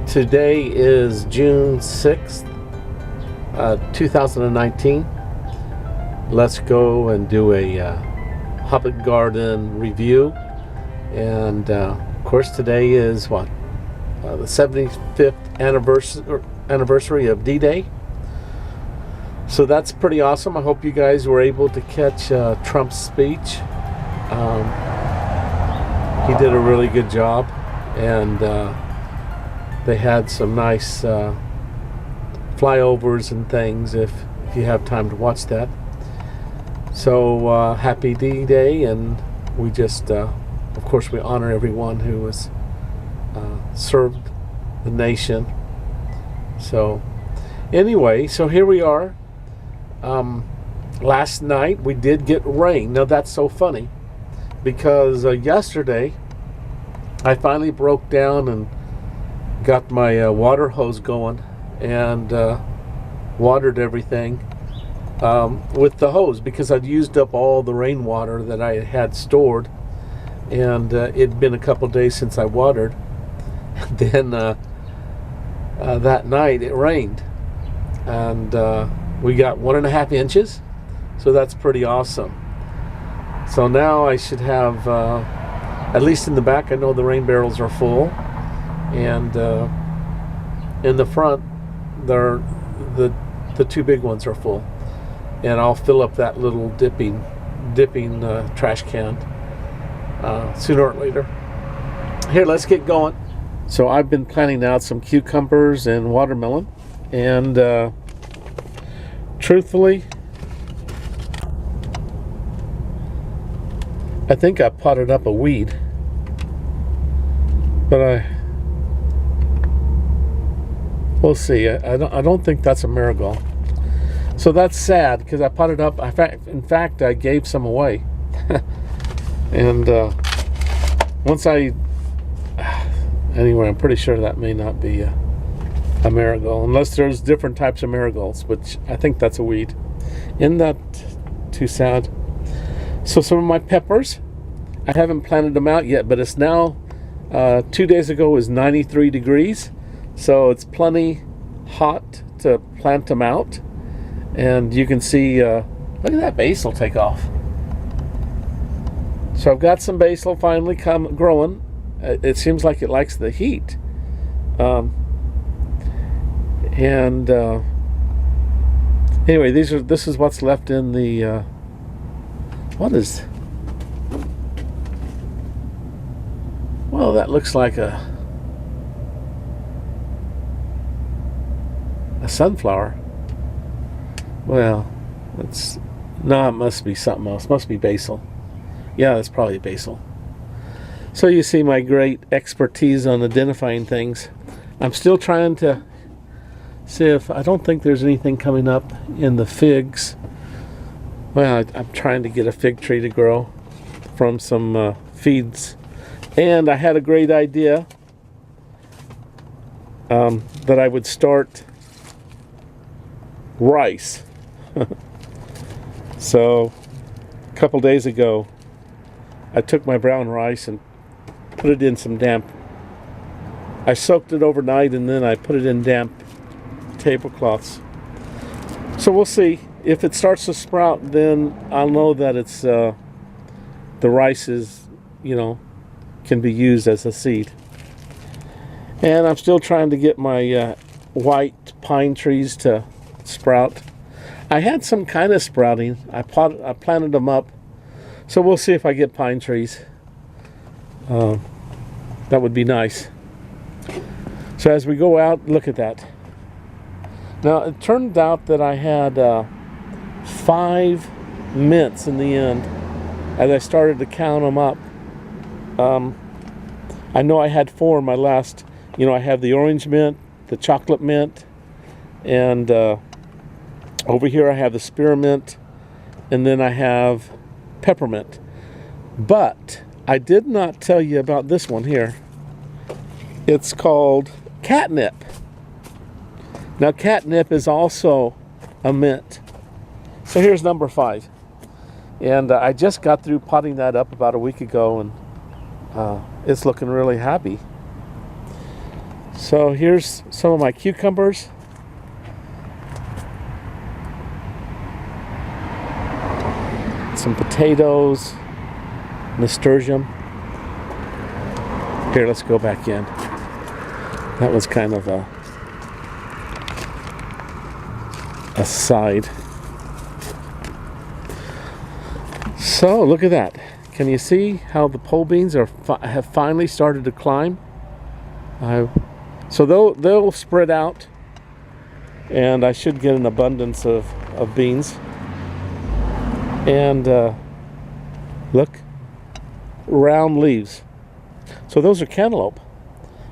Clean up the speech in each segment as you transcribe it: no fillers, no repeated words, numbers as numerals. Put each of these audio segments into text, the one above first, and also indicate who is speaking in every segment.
Speaker 1: Today is June 6th, 2019. Let's go and do a Hobbit Garden review. And of course today is what? The 75th anniversary of D-Day. So that's pretty awesome. I hope you guys were able to catch Trump's speech. He did a really good job, and they had some nice flyovers and things if you have time to watch that. So happy D-Day, and we just of course we honor everyone who has served the nation. So anyway, so here we are. Last night we did get rain. Now that's so funny because yesterday I finally broke down and got my water hose going and watered everything with the hose because I'd used up all the rainwater that I had stored, and it'd been a couple days since I watered. Then that night it rained, and we got 1.5 inches, so that's pretty awesome. So now I should have, at least in the back, I know the rain barrels are full, and in the front, the two big ones are full, and I'll fill up that little dipping trash can sooner or later. Here, let's get going. So I've been planting out some cucumbers and watermelon, and truthfully, I think I potted up a weed, but we'll see. I don't think that's a marigold. So that's sad because I potted up. In fact, I gave some away, and anyway, I'm pretty sure that may not be a marigold, unless there's different types of marigolds, which I think that's a weed. Isn't that too sad? So some of my peppers, I haven't planted them out yet, but it's now 2 days ago was 93 degrees, so it's plenty hot to plant them out. And you can see, look at that basil take off. So I've got some basil finally growing. It seems like it likes the heat. Anyway, this is what's left in the well, that looks like a sunflower. Well, it must be something else. It must be basil. Yeah, that's probably basil. So you see my great expertise on identifying things. I'm still trying to see if, I don't think there's anything coming up in the figs. Well, I'm trying to get a fig tree to grow from some feeds. And I had a great idea that I would start rice. So a couple days ago, I took my brown rice and put it in some damp. I soaked it overnight, and then I put it in damp tablecloths. So we'll see. If it starts to sprout, then I'll know that it's the rice is, can be used as a seed. And I'm still trying to get my white pine trees to sprout. I had some kind of sprouting. I planted them up. So we'll see if I get pine trees. That would be nice. So as we go out, look at that. Now it turned out that I had 5 mints in the end as I started to count them up. I know I had 4 in my last. I have the orange mint, the chocolate mint, and over here I have the spearmint, and then I have peppermint. But I did not tell you about this one here. It's called catnip. Now catnip is also a mint. So here's number 5. And I just got through potting that up about a week ago, and it's looking really happy. So here's some of my cucumbers. Some potatoes, nasturtium. Here, let's go back in. That was kind of a side. So look at that. Can you see how the pole beans have finally started to climb? So they'll spread out, and I should get an abundance of beans. And look, round leaves. So those are cantaloupe.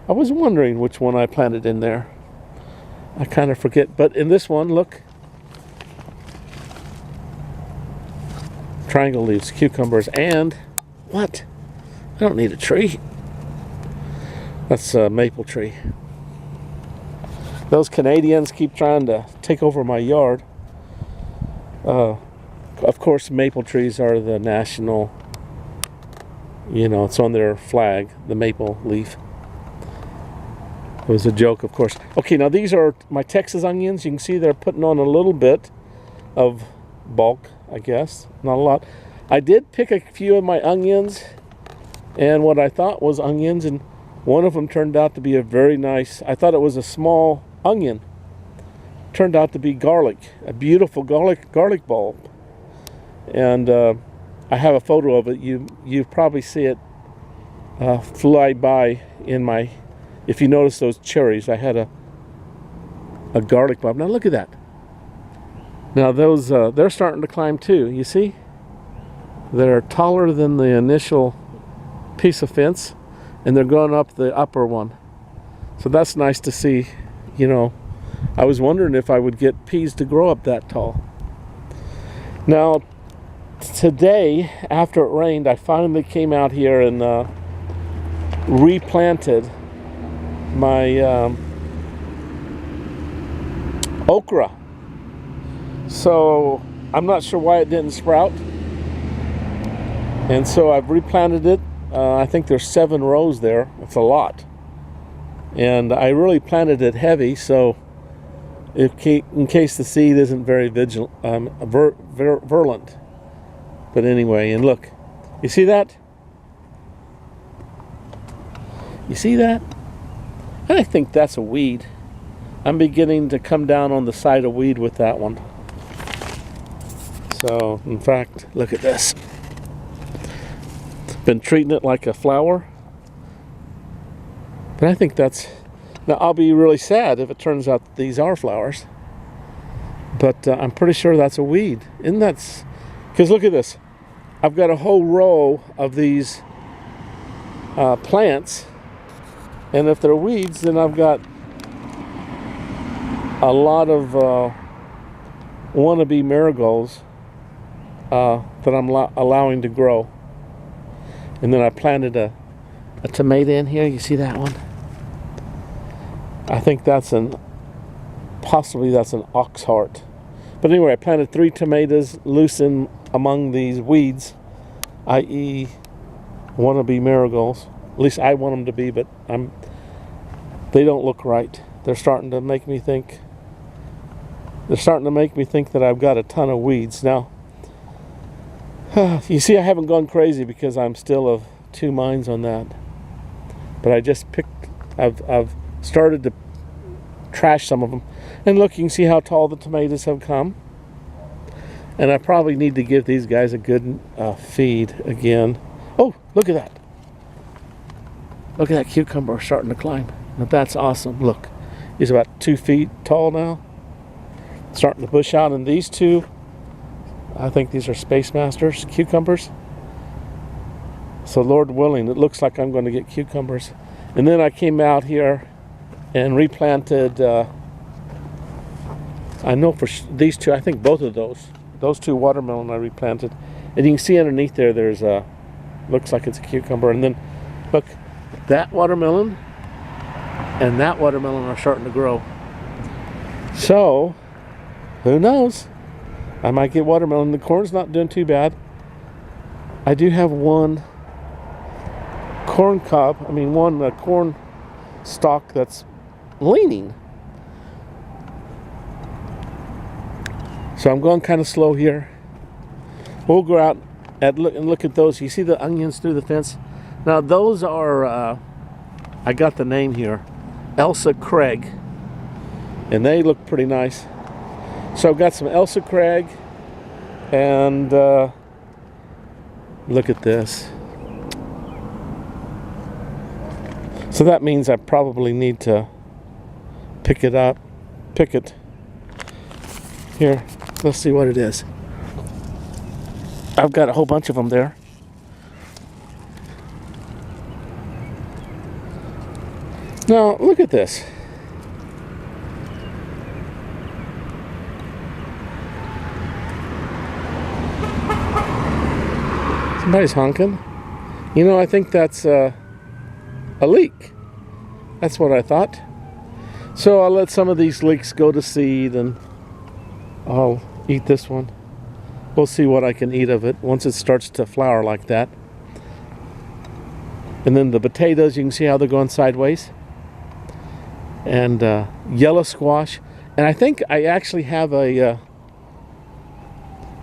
Speaker 1: I was wondering which one I planted in there. I kind of forget, but in this one, look, triangle leaves, cucumbers, and what? I don't need a tree. That's a maple tree. Those Canadians keep trying to take over my yard. Of course, maple trees are the national, it's on their flag, the maple leaf. It was a joke, of course. Okay, now these are my Texas onions. You can see they're putting on a little bit of bulk, I guess. Not a lot. I did pick a few of my onions, and what I thought was onions, and one of them turned out to be a very nice, I thought it was a small onion. Turned out to be garlic, a beautiful garlic bulb. And I have a photo of it. You probably see it fly by in my, if you notice those cherries, I had a garlic bulb. Now look at that. Now those, they're starting to climb too, you see? They're taller than the initial piece of fence, and they're going up the upper one. So that's nice to see, I was wondering if I would get peas to grow up that tall. Now, today, after it rained, I finally came out here and replanted my okra. So I'm not sure why it didn't sprout, and so I've replanted it. I think there's 7 rows there. It's a lot, and I really planted it heavy, so in case the seed isn't very virulent. But anyway, and look, you see that? You see that? I think that's a weed. I'm beginning to come down on the side of weed with that one. So, in fact, look at this. Been treating it like a flower. But I think that's... Now, I'll be really sad if it turns out that these are flowers. But I'm pretty sure that's a weed. Isn't that... Because look at this. I've got a whole row of these plants. And if they're weeds, then I've got a lot of wannabe marigolds that I'm allowing to grow. And then I planted a tomato in here. You see that one? I think that's possibly that's an ox heart. But anyway, I planted 3 tomatoes loose in among these weeds, i.e. wannabe marigolds. At least I want them to be, but they don't look right. They're starting to make me think that I've got a ton of weeds. Now, you see, I haven't gone crazy because I'm still of 2 minds on that. But I just I've started to trash some of them. And look, you can see how tall the tomatoes have come. And I probably need to give these guys a good feed again. Oh, look at that. Look at that cucumber starting to climb. Now that's awesome. Look, he's about 2 feet tall now. Starting to bush out. And these 2, I think these are Space Masters cucumbers. So Lord willing, it looks like I'm going to get cucumbers. And then I came out here and replanted, I know for these 2, I think both of those 2 watermelon I replanted. And you can see underneath there, there's looks like it's a cucumber. And then, look, that watermelon and that watermelon are starting to grow. So, who knows? I might get watermelon. The corn's not doing too bad. I do have one corn stalk that's leaning. So I'm going kind of slow here. We'll go out and look at those. You see the onions through the fence? Now those are, I got the name here, Elsa Craig. And they look pretty nice. So I've got some Elsa Craig. And look at this. So that means I probably need to pick it. Here, let's see what it is. I've got a whole bunch of them there. Now, look at this. Somebody's honking. You know, I think that's a leek. That's what I thought. So I'll let some of these leeks go to seed and I'll eat this one. We'll see what I can eat of it once it starts to flower like that. And then the potatoes, you can see how they're going sideways. And yellow squash. And I think I actually have a...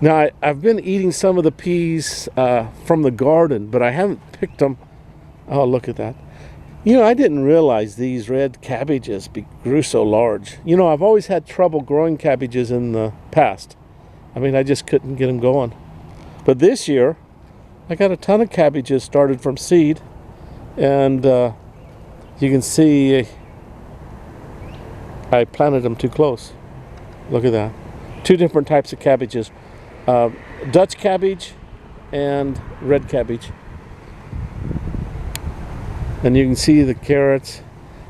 Speaker 1: Now, I've been eating some of the peas from the garden, but I haven't picked them. Oh, look at that. You know, I didn't realize these red cabbages grew so large. You know, I've always had trouble growing cabbages in the past. I mean, I just couldn't get them going. But this year, I got a ton of cabbages started from seed. And you can see I planted them too close. Look at that. Two different types of cabbages. Dutch cabbage and red cabbage. And you can see the carrots.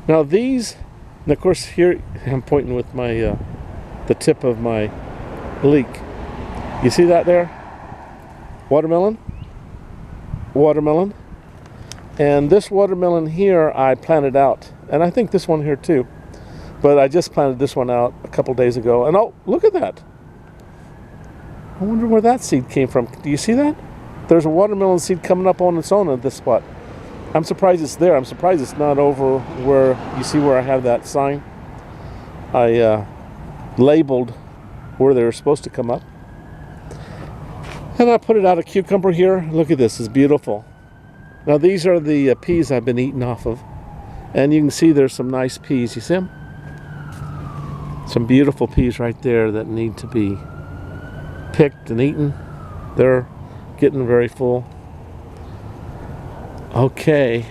Speaker 1: Now these, and of course here I'm pointing with my the tip of my leek. You see that there? Watermelon. Watermelon. And this watermelon here I planted out. And I think this one here too. But I just planted this one out a couple days ago. And oh, look at that. I wonder where that seed came from. Do you see that? There's a watermelon seed coming up on its own at this spot. I'm surprised it's there. I'm surprised it's not over where you see where I have that sign. I labeled where they were supposed to come up. And I put it out a cucumber here. Look at this. It's beautiful. Now these are the peas I've been eating off of. And you can see there's some nice peas. You see them? Some beautiful peas right there that need to be picked and eaten. They're getting very full. Okay.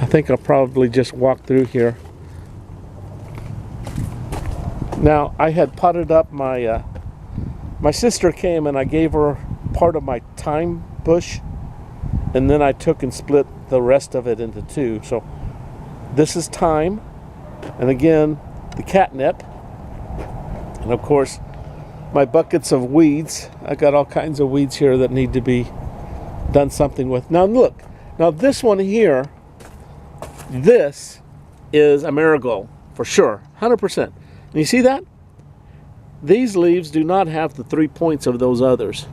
Speaker 1: I think I'll probably just walk through here. Now, I had potted up my my sister came and I gave her part of my thyme bush, and then I took and split the rest of it into two. So this is thyme, and again the catnip, and of course my buckets of weeds. I got all kinds of weeds here that need to be done something with. Now look, now this one here, this is a marigold for sure, 100%. And you see that? These leaves do not have the 3 points of those others.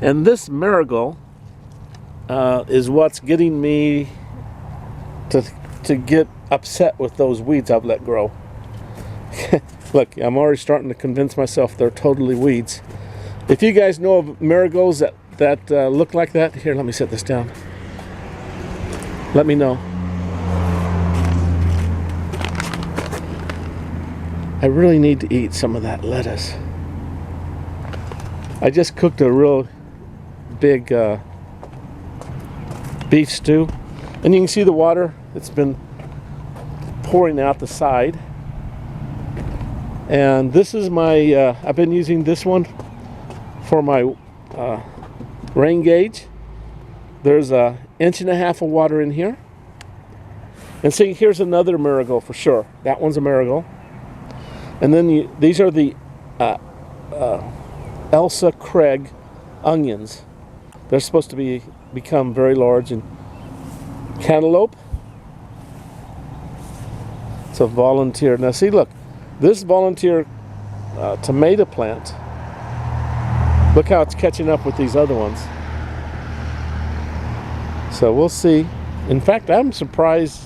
Speaker 1: And this marigold is what's getting me to get upset with those weeds I've let grow. Look, I'm already starting to convince myself they're totally weeds. If you guys know of marigolds that look like that, here, let me set this down. Let me know. I really need to eat some of that lettuce. I just cooked a real big beef stew. And you can see the water. It's been pouring out the side. And this is my, I've been using this one for my rain gauge. There's 1.5 inches of water in here. And see, here's another marigold for sure. That one's a marigold. And then these are the Elsa Craig onions. They're supposed to become very large. And cantaloupe. It's a volunteer. Now see, look. This volunteer tomato plant, look how it's catching up with these other ones. So we'll see In fact, I'm surprised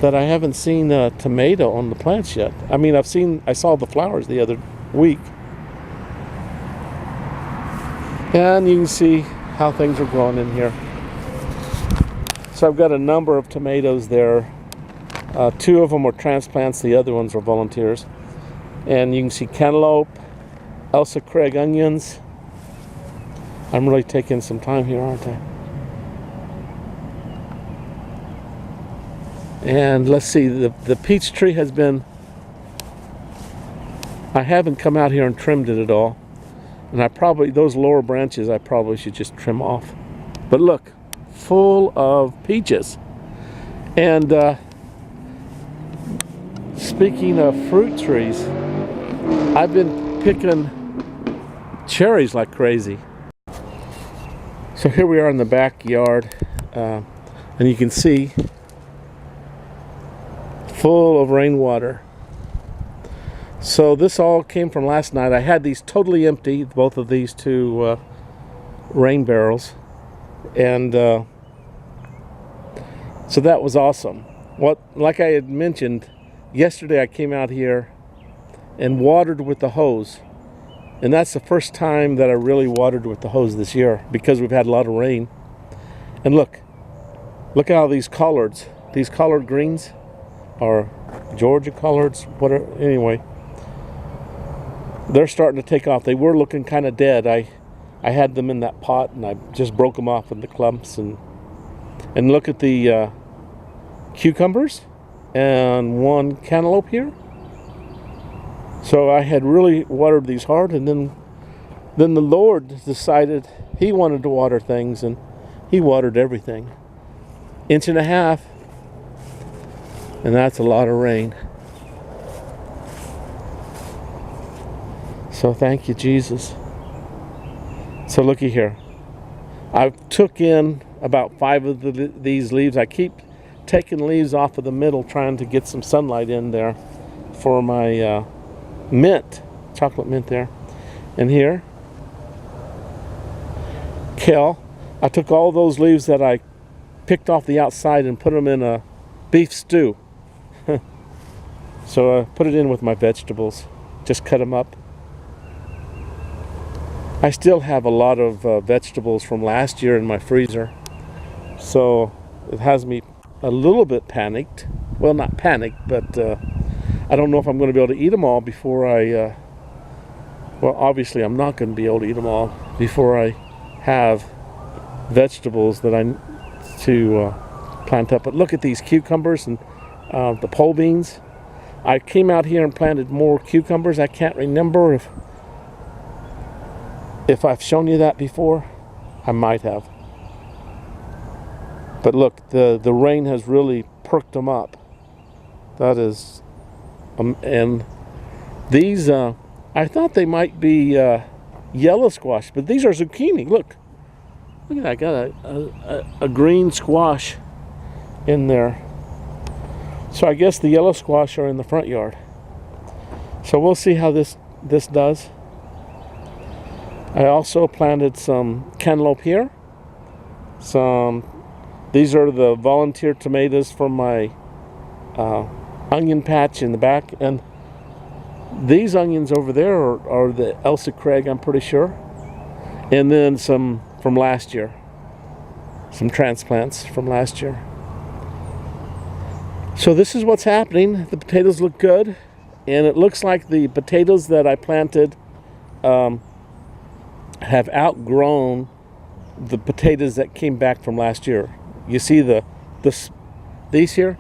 Speaker 1: that I haven't seen a tomato on the plants yet. I mean, I saw the flowers the other week. And you can see how things are growing in here. So I've got a number of tomatoes there. 2 of them are transplants, the other ones are volunteers. And you can see cantaloupe, Elsa Craig onions. I'm really taking some time here, aren't I? And let's see, the peach tree has been, I haven't come out here and trimmed it at all. And those lower branches I probably should just trim off. But look, full of peaches. And speaking of fruit trees, I've been picking cherries like crazy. So here we are in the backyard, and you can see full of rainwater. So this all came from last night. I had these totally empty, both of these 2 rain barrels, and so that was awesome. Like I had mentioned yesterday, I came out here and watered with the hose, and that's the first time that I really watered with the hose this year because we've had a lot of rain. And look at all these collard greens, or Georgia collards, whatever. Anyway, they're starting to take off. They were looking kind of dead. I had them in that pot and I just broke them off in the clumps. And look at the cucumbers and 1 cantaloupe here. So I had really watered these hard, and then the Lord decided He wanted to water things, and He watered everything. 1.5 inches, and that's a lot of rain. So thank you, Jesus. So looky here. I took in about 5 of these leaves. I keep taking leaves off of the middle, trying to get some sunlight in there for my mint, chocolate mint there. And here, kale. I took all those leaves that I picked off the outside and put them in a beef stew. So I put it in with my vegetables, just cut them up. I still have a lot of vegetables from last year in my freezer, so it has me a little bit panicked. Well, not panicked, but I don't know if I'm going to be able to eat them all before well, obviously I'm not going to be able to eat them all before I have vegetables that I need to plant up. But look at these cucumbers and the pole beans. I came out here and planted more cucumbers. I can't remember if I've shown you that before. I might have. But look, the rain has really perked them up. That is, and these, I thought they might be yellow squash, but these are zucchini. Look at that, I got a green squash in there. So I guess the yellow squash are in the front yard. So we'll see how this does. I also planted some cantaloupe here. These are the volunteer tomatoes from my onion patch in the back, and these onions over there are the Elsa Craig, I'm pretty sure, and then some from last year, some transplants from last year. So this is what's happening. The potatoes look good, and it looks like the potatoes that I planted have outgrown the potatoes that came back from last year. You see these here?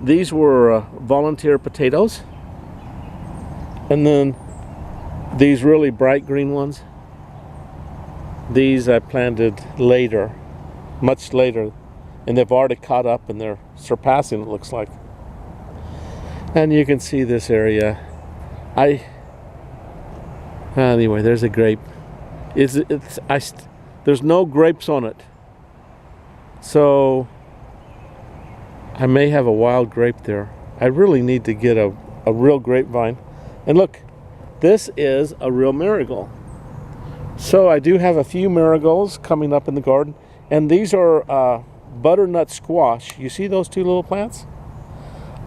Speaker 1: These were volunteer potatoes. And then these really bright green ones, these I planted later, much later. And they've already caught up and they're surpassing, it looks like. And you can see this area. Anyway, there's a grape. There's no grapes on it. So I may have a wild grape there. I really need to get a real grapevine. And look, this is a real marigold. So I do have a few marigolds coming up in the garden. And these are butternut squash. You see those two little plants?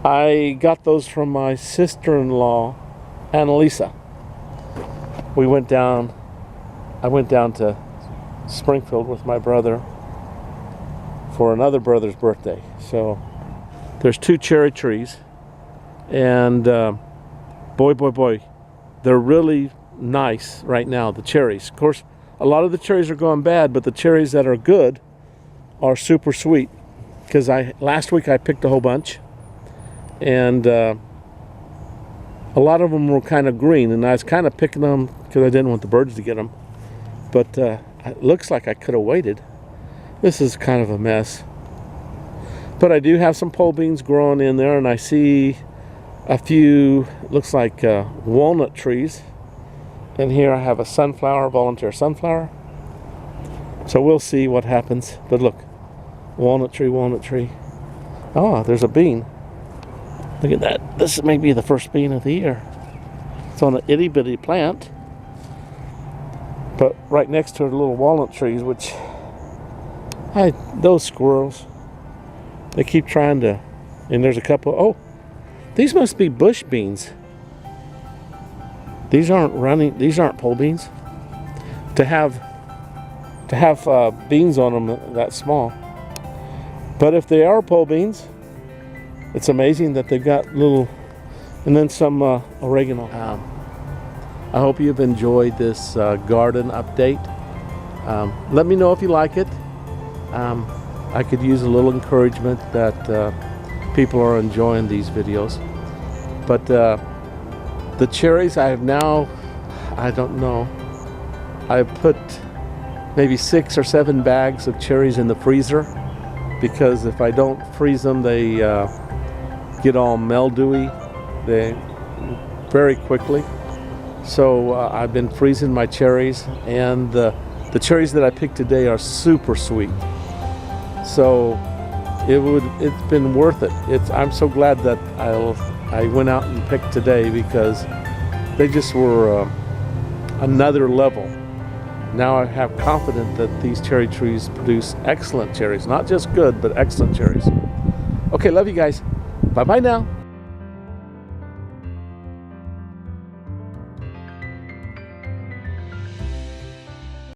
Speaker 1: I got those from my sister-in-law, Elsa. I went down to Springfield with my brother for another brother's birthday. So there's 2 cherry trees, and boy, they're really nice right now, the cherries. Of course, a lot of the cherries are going bad, but the cherries that are good are super sweet. Because last week I picked a whole bunch, and a lot of them were kind of green, and I was kind of picking them because I didn't want the birds to get them. But it looks like I could have waited. This is kind of a mess. But I do have some pole beans growing in there, and I see a few, looks like walnut trees. And here I have a sunflower, volunteer sunflower. So we'll see what happens. But look, walnut tree, walnut tree. Oh, there's a bean. Look at that. This may be the first bean of the year. It's on an itty bitty plant. But right next to it are little walnut trees, which, those squirrels, they keep trying to, and there's a couple, oh, these must be bush beans. These aren't pole beans. To have beans on them that small. But if they are pole beans, it's amazing that they've got little, and then some oregano. I hope you've enjoyed this garden update. Let me know if you like it. I could use a little encouragement that people are enjoying these videos. But the cherries I have now, I don't know, I've put maybe 6 or 7 bags of cherries in the freezer, because if I don't freeze them, they get all mildewy very quickly. So I've been freezing my cherries, and the cherries that I picked today are super sweet. So it's been worth it. I'm so glad that I went out and picked today, because they just were another level. Now I have confidence that these cherry trees produce excellent cherries, not just good, but excellent cherries. Okay, love you guys. Bye-bye now.